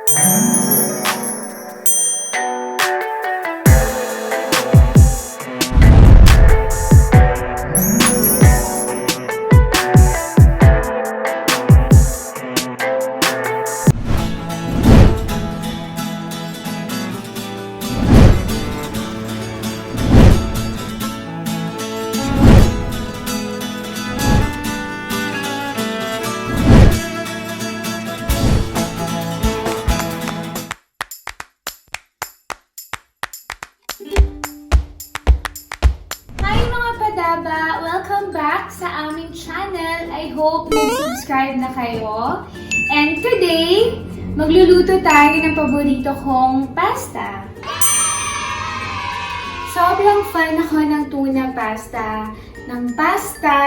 PADABA! Welcome back sa aming channel. I hope nag-subscribe na kayo. And today, magluluto tayo ng paborito kong pasta. Sobrang fan ako ng tuna pasta.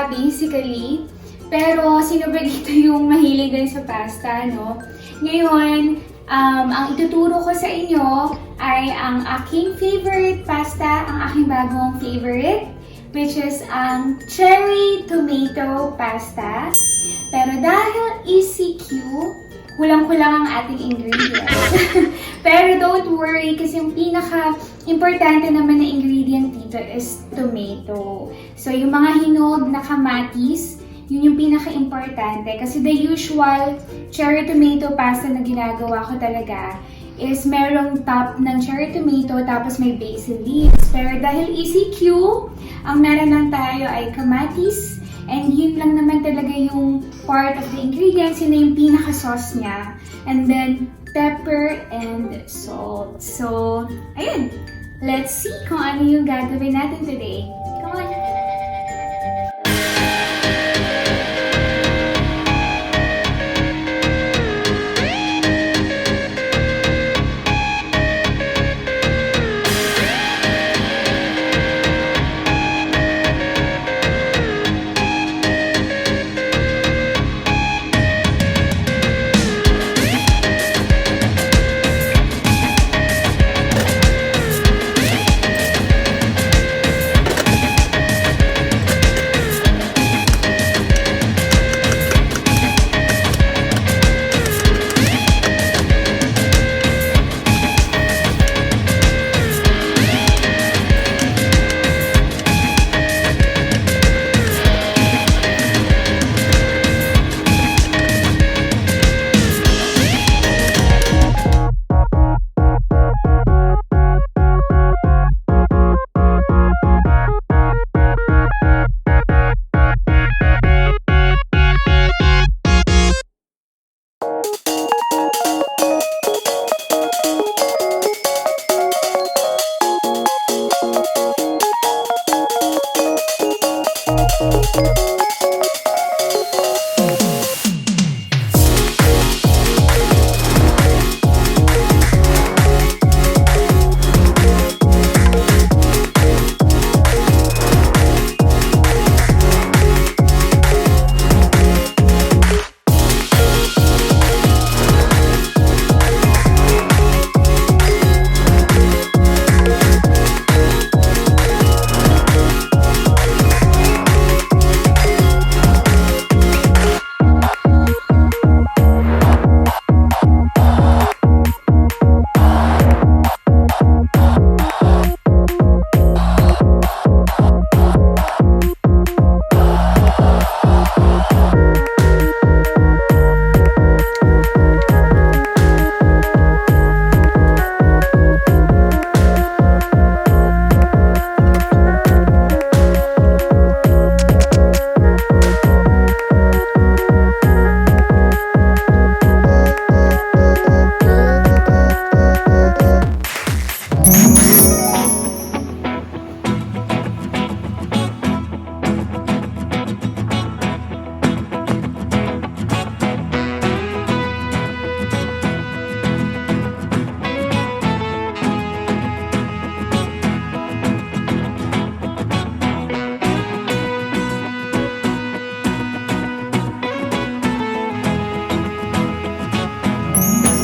Basically. Pero sino ba dito yung mahilig din sa pasta, no? Ngayon, ang ituturo ko sa inyo ay ang aking favorite pasta, ang aking bagong favorite, which is ang cherry tomato pasta. Pero dahil ECQ, kulang-kulang ang ating ingredients. Pero don't worry, kasi yung pinaka-importante naman na ingredient dito is tomato. So yung mga hinog na kamatis, yun yung pinaka-importante. Kasi the usual cherry tomato pasta na ginagawa ko talaga is merong top ng cherry tomato tapos may basil leaves. Pero dahil ECQ, ang meron lang tayo ay kamatis, and yun lang naman talaga yung part of the ingredients, yun na yung pinaka-sauce niya. And then, pepper and salt. So, ayun. Let's see kung ano yung gagawin natin today. Come on!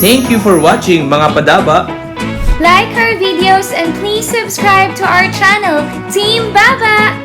Thank you for watching, mga PADABA! Like our videos and please subscribe to our channel, Team Baba!